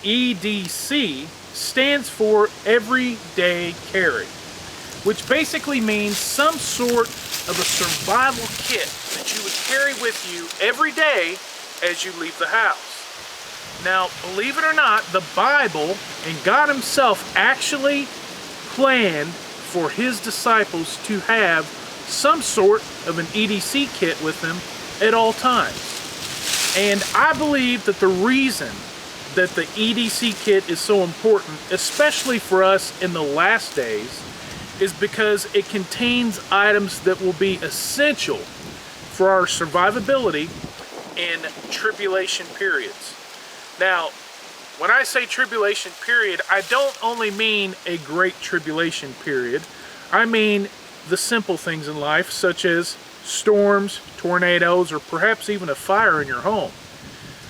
EDC stands for everyday carry, which basically means some sort of a survival kit that you would carry with you every day as you leave the house. Now, believe it or not, the Bible and God Himself actually planned for His disciples to have some sort of an EDC kit with them at all times. And I believe that the reason that the EDC kit is so important, especially for us in the last days, is because it contains items that will be essential for our survivability in tribulation periods. Now, when I say tribulation period, I don't only mean a great tribulation period. I mean the simple things in life, such as storms, tornadoes, or perhaps even a fire in your home.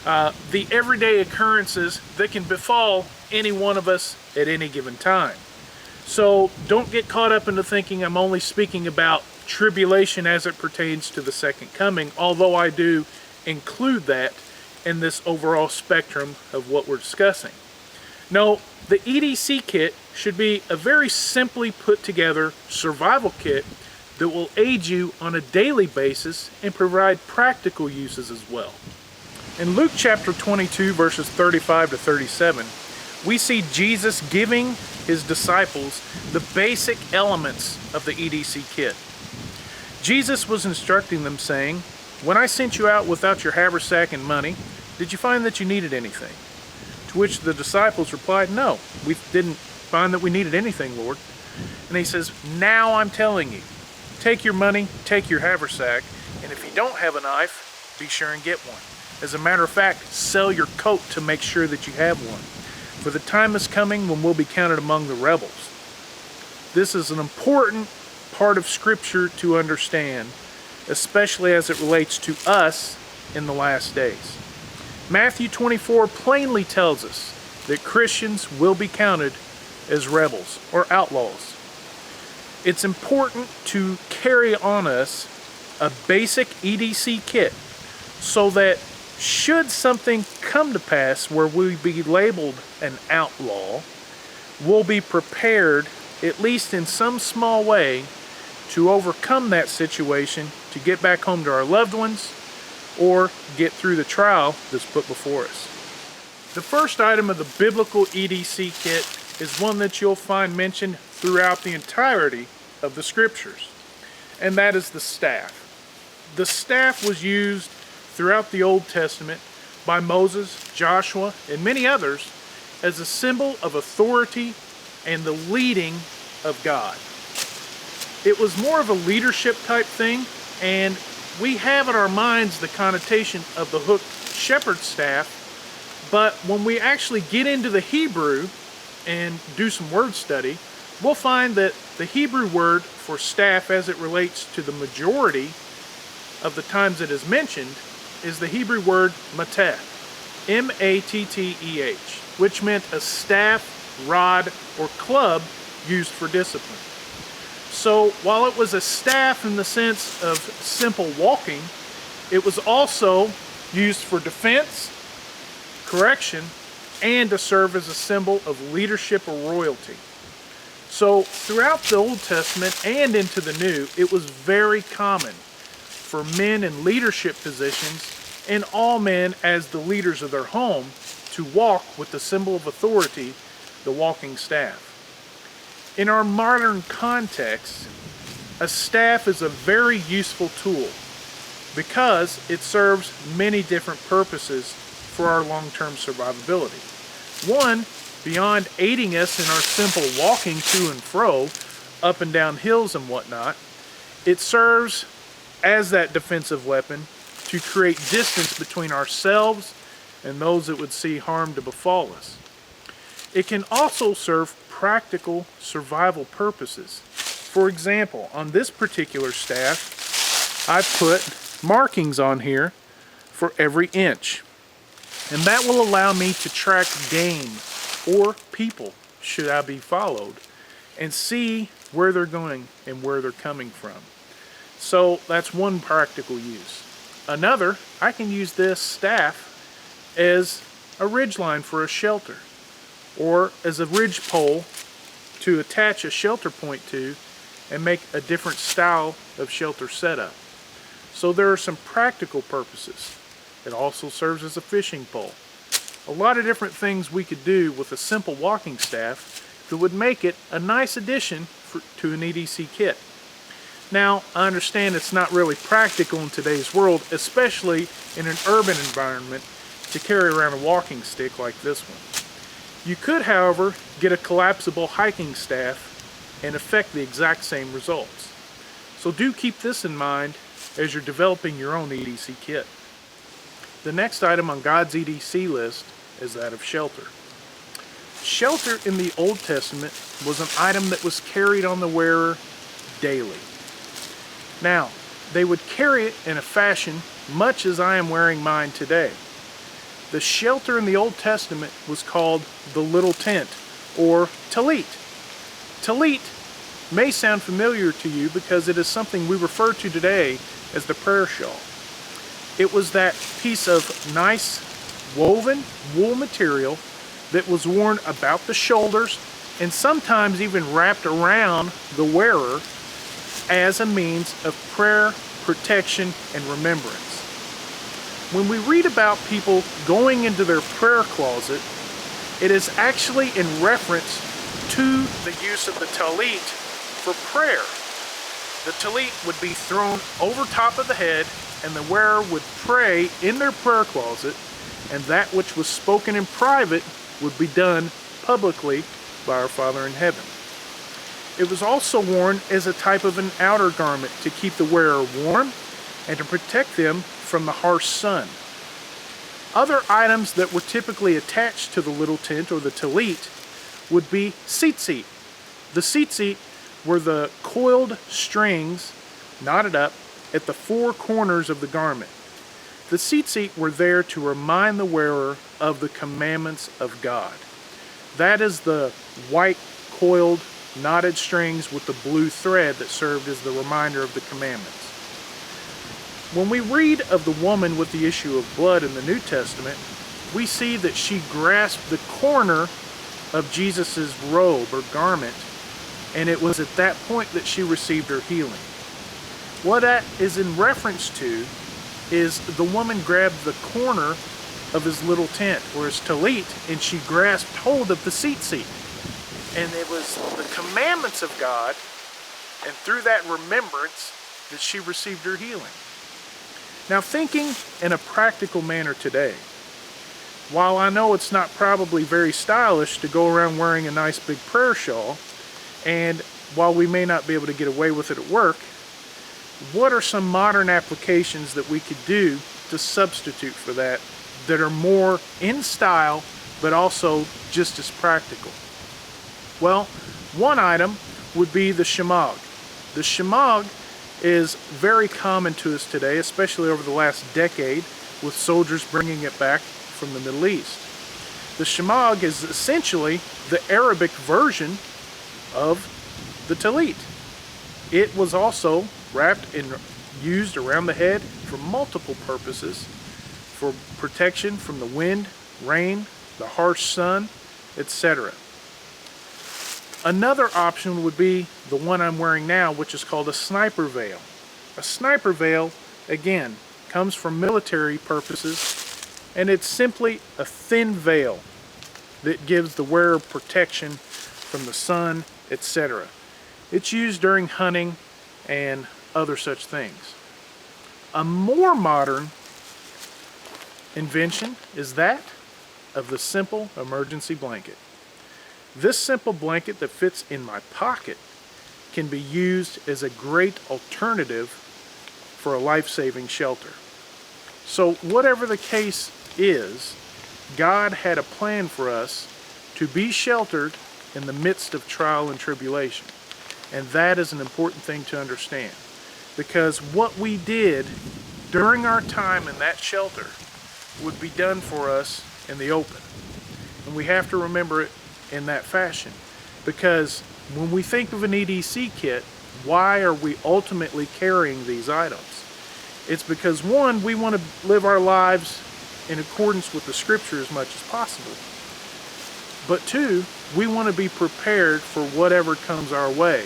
The everyday occurrences that can befall any one of us at any given time. So don't get caught up into thinking I'm only speaking about tribulation as it pertains to the second coming, although I do include that in this overall spectrum of what we're discussing. No, the EDC kit should be a very simply put together survival kit that will aid you on a daily basis and provide practical uses as well. In Luke chapter 22 verses 35 to 37, we see Jesus giving His disciples the basic elements of the EDC kit. Jesus was instructing them saying, "When I sent you out without your haversack and money, did you find that you needed anything?" To which the disciples replied, "No, we didn't find that we needed anything, Lord." And He says, "Now I'm telling you, take your money, take your haversack, and if you don't have a knife, be sure and get one. As a matter of fact, sell your coat to make sure that you have one. For the time is coming when we'll be counted among the rebels." This is an important part of Scripture to understand, especially as it relates to us in the last days. Matthew 24 plainly tells us that Christians will be counted as rebels or outlaws. It's important to carry on us a basic EDC kit so that should something come to pass where we be labeled an outlaw, we'll be prepared, at least in some small way, to overcome that situation, to get back home to our loved ones, or get through the trial that's put before us. The first item of the biblical EDC kit is one that you'll find mentioned throughout the entirety of the Scriptures, and that is the staff. The staff was used throughout the Old Testament by Moses, Joshua, and many others as a symbol of authority and the leading of God. It was more of a leadership type thing, and we have in our minds the connotation of the hooked shepherd's staff, but when we actually get into the Hebrew and do some word study, we'll find that the Hebrew word for staff as it relates to the majority of the times it is mentioned is the Hebrew word mateh, M-A-T-T-E-H, which meant a staff, rod, or club used for discipline. So while it was a staff in the sense of simple walking, it was also used for defense, correction, and to serve as a symbol of leadership or royalty. So throughout the Old Testament and into the New, it was very common for men in leadership positions and all men as the leaders of their home to walk with the symbol of authority, the walking staff. In our modern context, a staff is a very useful tool because it serves many different purposes for our long-term survivability. One, beyond aiding us in our simple walking to and fro, up and down hills and whatnot, it serves as that defensive weapon to create distance between ourselves and those that would see harm to befall us. It can also serve practical survival purposes. For example, on this particular staff, I've put markings on here for every inch. And that will allow me to track game or people, should I be followed, and see where they're going and where they're coming from. So that's one practical use. Another, I can use this staff as a ridgeline for a shelter, or as a ridge pole to attach a shelter point to and make a different style of shelter setup. So there are some practical purposes. It also serves as a fishing pole. A lot of different things we could do with a simple walking staff that would make it a nice addition to an EDC kit. Now, I understand it's not really practical in today's world, especially in an urban environment, to carry around a walking stick like this one. You could, however, get a collapsible hiking staff and affect the exact same results. So do keep this in mind as you're developing your own EDC kit. The next item on God's EDC list is that of shelter. Shelter in the Old Testament was an item that was carried on the wearer daily. Now, they would carry it in a fashion much as I am wearing mine today. The shelter in the Old Testament was called the little tent, or talit. Talit may sound familiar to you because it is something we refer to today as the prayer shawl. It was that piece of nice woven wool material that was worn about the shoulders and sometimes even wrapped around the wearer as a means of prayer, protection, and remembrance. When we read about people going into their prayer closet, it is actually in reference to the use of the talit for prayer. The talit would be thrown over top of the head, and the wearer would pray in their prayer closet, and that which was spoken in private would be done publicly by our Father in heaven. It was also worn as a type of an outer garment to keep the wearer warm and to protect them from the harsh sun. Other items that were typically attached to the little tent or the talit would be tzitzit. The tzitzit were the coiled strings knotted up at the four corners of the garment. The tzitzit were there to remind the wearer of the commandments of God. That is the white coiled knotted strings with the blue thread that served as the reminder of the commandments. When we read of the woman with the issue of blood in the New Testament, we see that she grasped the corner of Jesus' robe or garment, and it was at that point that she received her healing. What that is in reference to is the woman grabbed the corner of his little tent, or his talit, and she grasped hold of the tzitzit. And it was the commandments of God, and through that remembrance, that she received her healing. Now, thinking in a practical manner today, while I know it's not probably very stylish to go around wearing a nice big prayer shawl, and while we may not be able to get away with it at work, what are some modern applications that we could do to substitute for that are more in style but also just as practical? Well, one item would be the shemagh. The shemagh is very common to us today, especially over the last decade, with soldiers bringing it back from the Middle East. The shemagh is essentially the Arabic version of the talit. It was also wrapped and used around the head for multiple purposes, for protection from the wind, rain, the harsh sun, etc. Another option would be the one I'm wearing now, which is called a sniper veil. A sniper veil, again, comes from military purposes, and it's simply a thin veil that gives the wearer protection from the sun, etc. It's used during hunting and other such things. A more modern invention is that of the simple emergency blanket. This simple blanket that fits in my pocket can be used as a great alternative for a life-saving shelter. So whatever the case is, God had a plan for us to be sheltered in the midst of trial and tribulation. And that is an important thing to understand, because what we did during our time in that shelter would be done for us in the open. And we have to remember it in that fashion, because when we think of an EDC kit, why are we ultimately carrying these items? It's because, one, we want to live our lives in accordance with the scripture as much as possible. But two, we want to be prepared for whatever comes our way.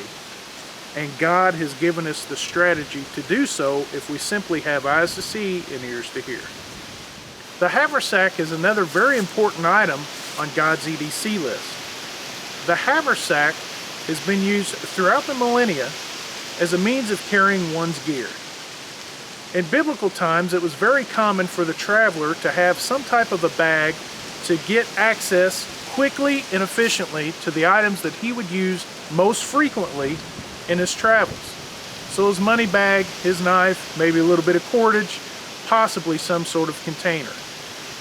And God has given us the strategy to do so if we simply have eyes to see and ears to hear. The haversack is another very important item on God's EDC list. The haversack has been used throughout the millennia as a means of carrying one's gear. In biblical times, it was very common for the traveler to have some type of a bag to get access quickly and efficiently to the items that he would use most frequently in his travels. So his money bag, his knife, maybe a little bit of cordage, possibly some sort of container.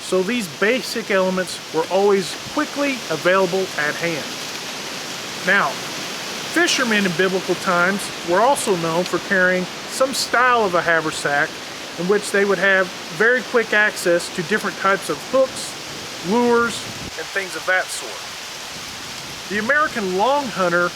So these basic elements were always quickly available at hand. Now, fishermen in biblical times were also known for carrying some style of a haversack in which they would have very quick access to different types of hooks, lures, and things of that sort. The American long hunter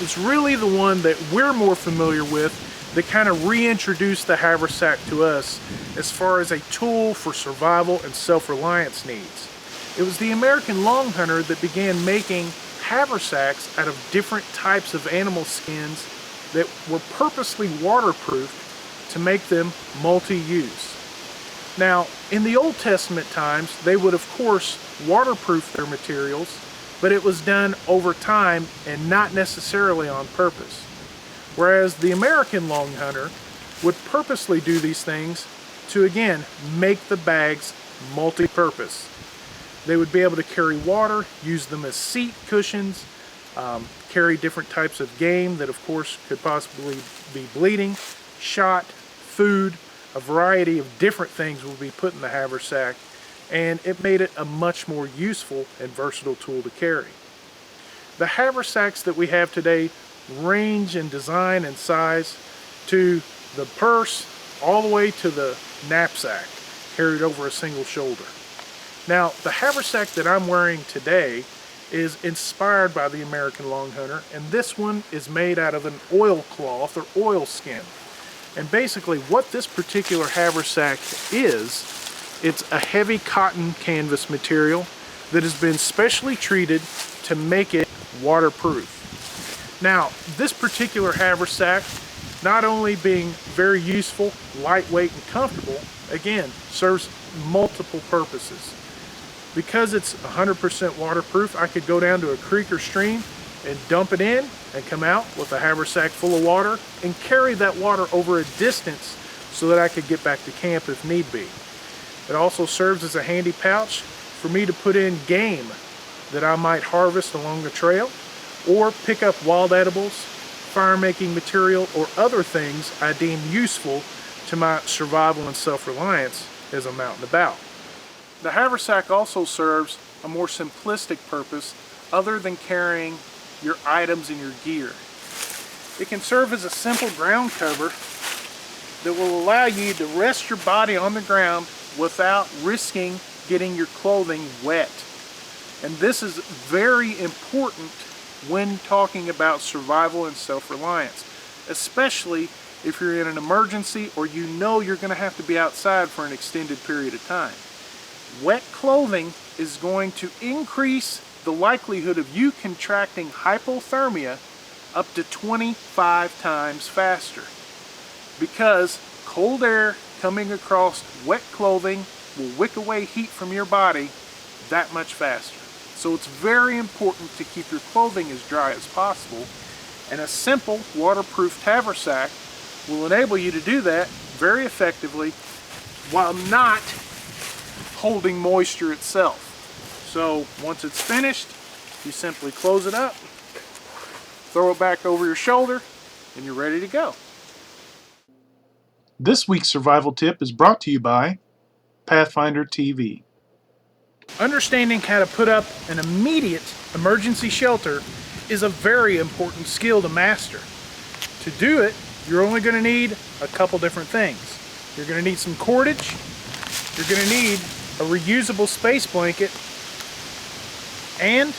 is really the one that we're more familiar with that kind of reintroduced the haversack to us as far as a tool for survival and self-reliance needs. It was the American long hunter that began making haversacks out of different types of animal skins that were purposely waterproofed to make them multi-use. Now, in the Old Testament times, they would of course waterproof their materials, but it was done over time and not necessarily on purpose. Whereas the American long hunter would purposely do these things to, again, make the bags multi-purpose. They would be able to carry water, use them as seat cushions, carry different types of game that of course could possibly be bleeding, shot, food, a variety of different things will be put in the haversack, and it made it a much more useful and versatile tool to carry. The haversacks that we have today range in design and size to the purse all the way to the knapsack carried over a single shoulder. Now, the haversack that I'm wearing today is inspired by the American long hunter, and this one is made out of an oilcloth or oilskin. And basically what this particular haversack is, it's a heavy cotton canvas material that has been specially treated to make it waterproof. Now, this particular haversack, not only being very useful, lightweight, and comfortable, again, serves multiple purposes. Because it's 100% waterproof, I could go down to a creek or stream and dump it in and come out with a haversack full of water and carry that water over a distance so that I could get back to camp if need be. It also serves as a handy pouch for me to put in game that I might harvest along the trail, or pick up wild edibles, fire making material, or other things I deem useful to my survival and self-reliance as I'm out and about. The haversack also serves a more simplistic purpose other than carrying your items and your gear. It can serve as a simple ground cover that will allow you to rest your body on the ground without risking getting your clothing wet. And this is very important when talking about survival and self-reliance, especially if you're in an emergency or you know you're going to have to be outside for an extended period of time. Wet clothing is going to increase the likelihood of you contracting hypothermia up to 25 times faster, because cold air coming across wet clothing will wick away heat from your body that much faster. So it's very important to keep your clothing as dry as possible, and a simple waterproof haversack will enable you to do that very effectively while not holding moisture itself. So once it's finished, you simply close it up, throw it back over your shoulder, and you're ready to go. This week's survival tip is brought to you by Pathfinder TV. Understanding how to put up an immediate emergency shelter is a very important skill to master. To do it, you're only going to need a couple different things. You're going to need some cordage, you're going to need a reusable space blanket, and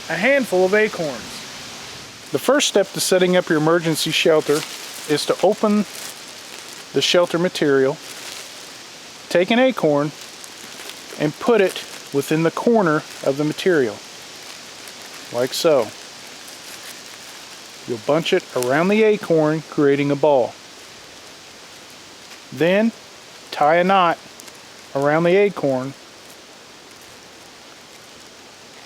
a handful of acorns. The first step to setting up your emergency shelter is to open the shelter material take an acorn and put it within the corner of the material, like so. You'll bunch it around the acorn, creating a ball. Then tie a knot around the acorn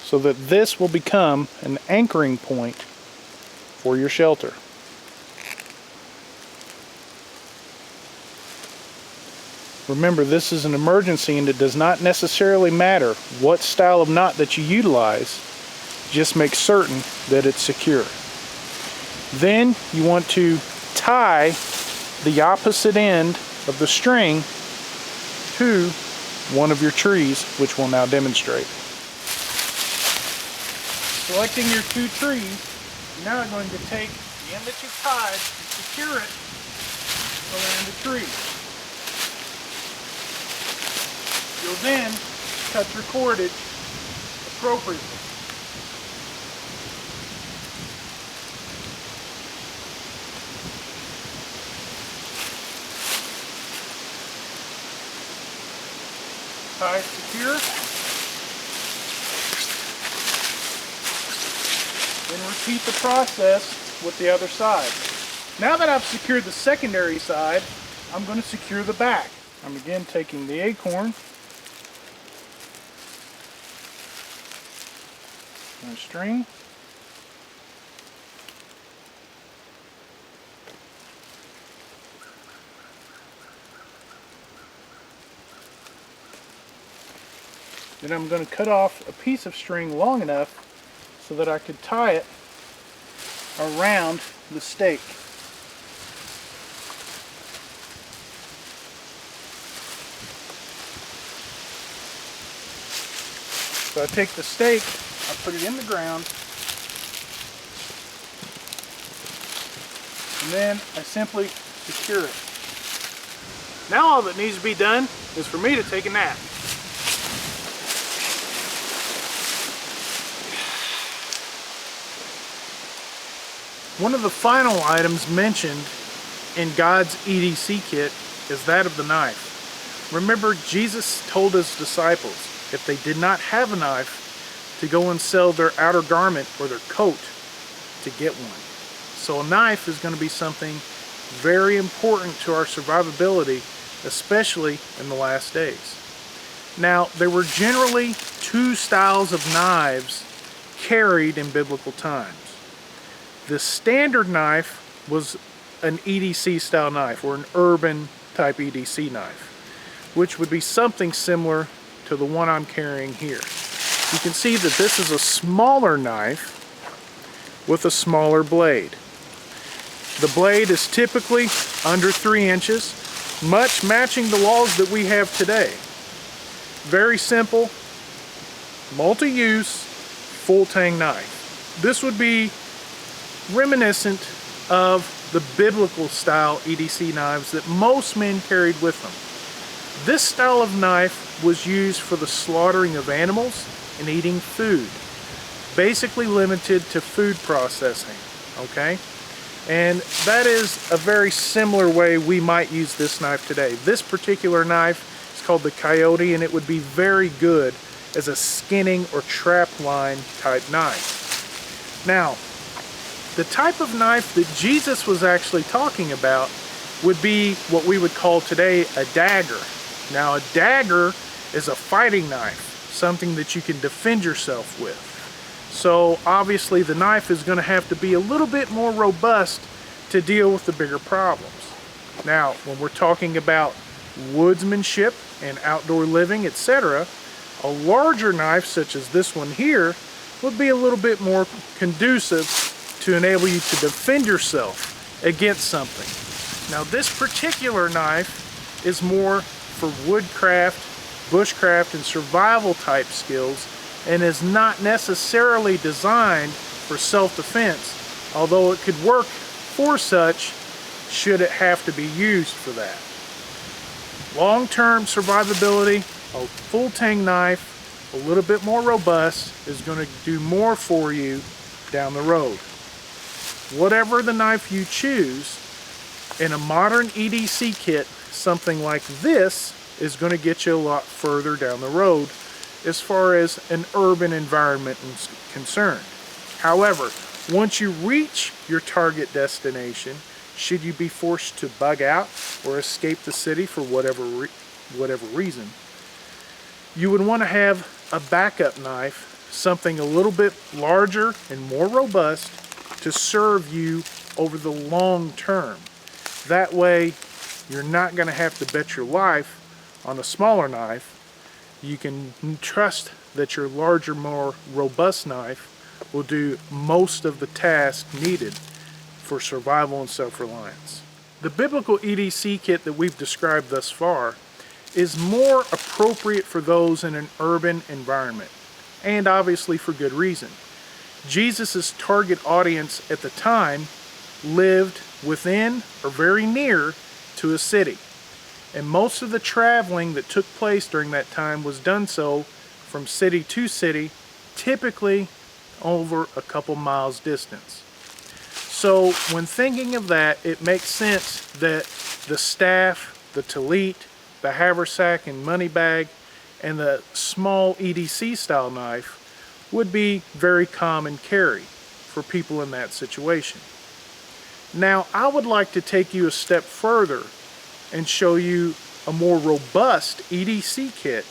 so that this will become an anchoring point for your shelter. Remember, this is an emergency and it does not necessarily matter what style of knot that you utilize. Just make certain that it's secure. Then you want to tie the opposite end of the string to one of your trees, which we'll now demonstrate. Selecting your 2 trees, you're now going to take the end that you've tied and secure it around the tree. You'll then cut your cordage appropriately. Tie secure. Then repeat the process with the other side. Now that I've secured the secondary side, I'm going to secure the back. I'm again taking the acorn and a string. Then I'm going to cut off a piece of string long enough so that I could tie it around the stake. So I take the stake, I put it in the ground, and then I simply secure it. Now all that needs to be done is for me to take a nap. One of the final items mentioned in God's EDC kit is that of the knife. Remember, Jesus told his disciples if they did not have a knife to go and sell their outer garment or their coat to get one. So a knife is going to be something very important to our survivability, especially in the last days. Now, there were generally 2 styles of knives carried in biblical times. The standard knife was an EDC style knife, or an urban type EDC knife, which would be something similar to the one I'm carrying here. You can see that this is a smaller knife with a smaller blade. The blade is typically under 3 inches, much matching the laws that we have today. Very simple, multi-use, full-tang knife. This would be reminiscent of the biblical style EDC knives that most men carried with them. This style of knife was used for the slaughtering of animals and eating food, basically limited to food processing, okay? And that is a very similar way we might use this knife today. This particular knife is called the Coyote, and it would be very good as a skinning or trap line type knife. Now, the type of knife that Jesus was actually talking about would be what we would call today a dagger. Now, a dagger is a fighting knife, something that you can defend yourself with. So obviously the knife is going to have to be a little bit more robust to deal with the bigger problems. Now, when we're talking about woodsmanship and outdoor living, etc., a larger knife such as this one here would be a little bit more conducive to enable you to defend yourself against something. Now, this particular knife is more for woodcraft, bushcraft, and survival type skills, and is not necessarily designed for self-defense, although it could work for such should it have to be used for that. Long-term survivability, a full-tang knife, a little bit more robust, is going to do more for you down the road. Whatever the knife you choose, in a modern EDC kit, something like this is going to get you a lot further down the road as far as an urban environment is concerned. However, once you reach your target destination, should you be forced to bug out or escape the city for whatever reason, you would want to have a backup knife, something a little bit larger and more robust to serve you over the long term. That way, you're not going to have to bet your life on a smaller knife. You can trust that your larger, more robust knife will do most of the task needed for survival and self-reliance. The biblical EDC kit that we've described thus far is more appropriate for those in an urban environment, and obviously for good reason. Jesus' target audience at the time lived within or very near to a city, and most of the traveling that took place during that time was done so from city to city, typically over a couple miles distance. So when thinking of that, it makes sense that the staff, the tallit, the haversack and money bag, and the small EDC style knife would be very common carry for people in that situation. Now, I would like to take you a step further and show you a more robust EDC kit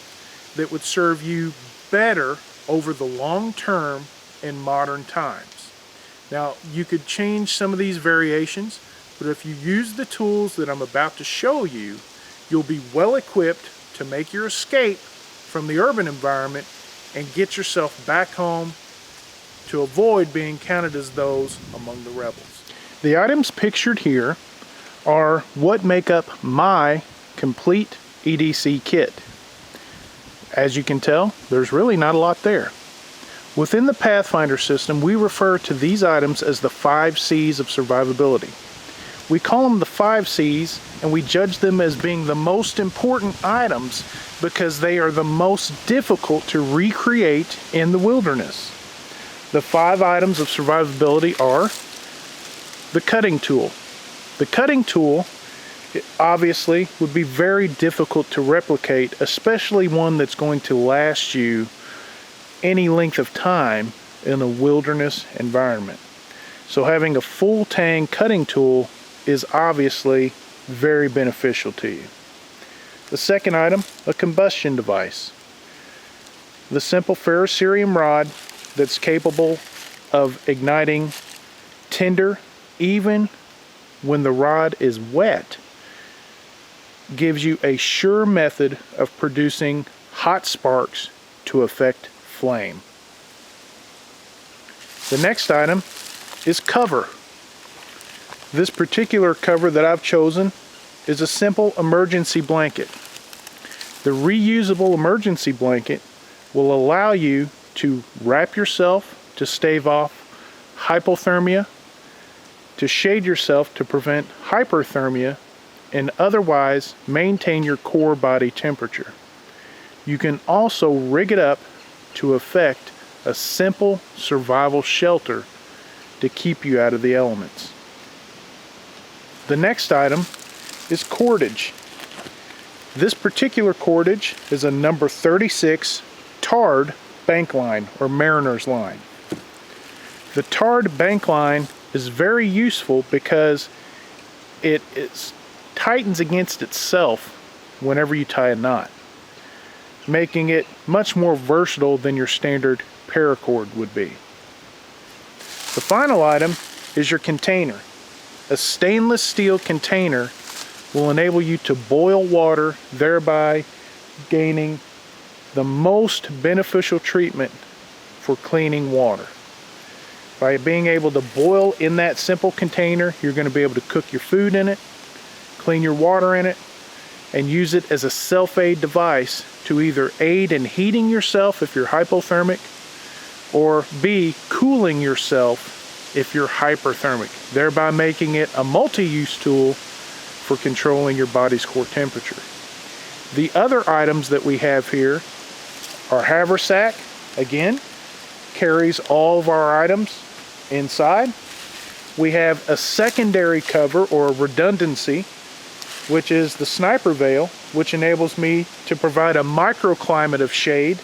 that would serve you better over the long term in modern times. Now, you could change some of these variations, but if you use the tools that I'm about to show you, you'll be well equipped to make your escape from the urban environment and get yourself back home to avoid being counted as those among the rebels. The items pictured here are what make up my complete EDC kit. As you can tell, there's really not a lot there. Within the Pathfinder system, we refer to these items as the 5 C's of survivability. We call them the 5 C's, and we judge them as being the most important items because they are the most difficult to recreate in the wilderness. The 5 items of survivability are the cutting tool. The cutting tool obviously would be very difficult to replicate, especially one that's going to last you any length of time in a wilderness environment. So having a full tang cutting tool is obviously very beneficial to you. The second item, a combustion device. The simple ferrocerium rod that's capable of igniting tinder even when the rod is wet gives you a sure method of producing hot sparks to affect flame. The next item is cover. This particular cover that I've chosen is a simple emergency blanket. The reusable emergency blanket will allow you to wrap yourself to stave off hypothermia, to shade yourself to prevent hyperthermia, and otherwise maintain your core body temperature. You can also rig it up to effect a simple survival shelter to keep you out of the elements. The next item is cordage. This particular cordage is a number 36 tarred bank line or mariner's line. The tarred bank line is very useful because it tightens against itself whenever you tie a knot, making it much more versatile than your standard paracord would be. The final item is your container. A stainless steel container will enable you to boil water, thereby gaining the most beneficial treatment for cleaning water. By being able to boil in that simple container, you're going to be able to cook your food in it, clean your water in it, and use it as a self-aid device to either aid in heating yourself if you're hypothermic, or B, cooling yourself if you're hyperthermic, thereby making it a multi-use tool for controlling your body's core temperature. The other items that we have here are haversack, again, carries all of our items inside. We have a secondary cover or a redundancy, which is the sniper veil, which enables me to provide a microclimate of shade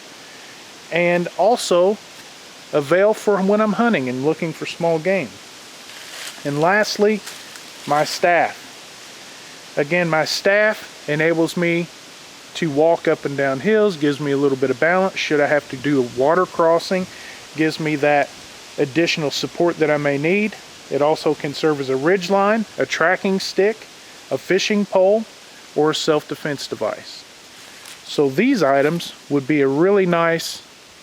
and also a veil for when I'm hunting and looking for small game. And lastly, my staff. Again, my staff enables me to walk up and down hills, gives me a little bit of balance. Should I have to do a water crossing, gives me that additional support that I may need. It also can serve as a ridge line, a tracking stick, a fishing pole, or a self-defense device. So these items would be a really nice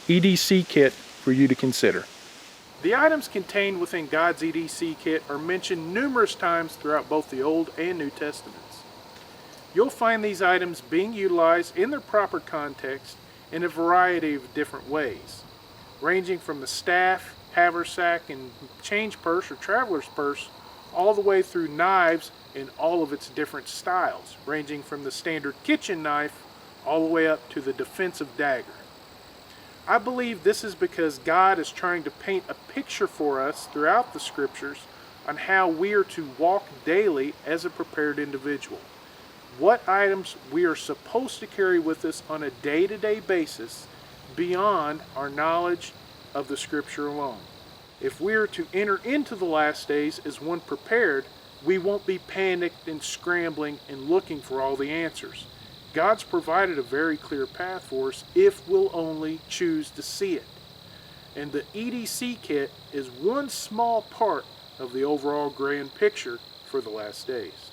EDC kit for you to consider. The items contained within God's EDC kit are mentioned numerous times throughout both the Old and New Testaments. You'll find these items being utilized in their proper context in a variety of different ways, ranging from the staff, haversack, and change purse or traveler's purse, all the way through knives in all of its different styles, ranging from the standard kitchen knife all the way up to the defensive dagger. I believe this is because God is trying to paint a picture for us throughout the scriptures on how we are to walk daily as a prepared individual. What items we are supposed to carry with us on a day-to-day basis beyond our knowledge of the scripture alone. If we are to enter into the last days as one prepared, we won't be panicked and scrambling and looking for all the answers. God's provided a very clear path for us if we'll only choose to see it. And the EDC kit is one small part of the overall grand picture for the last days.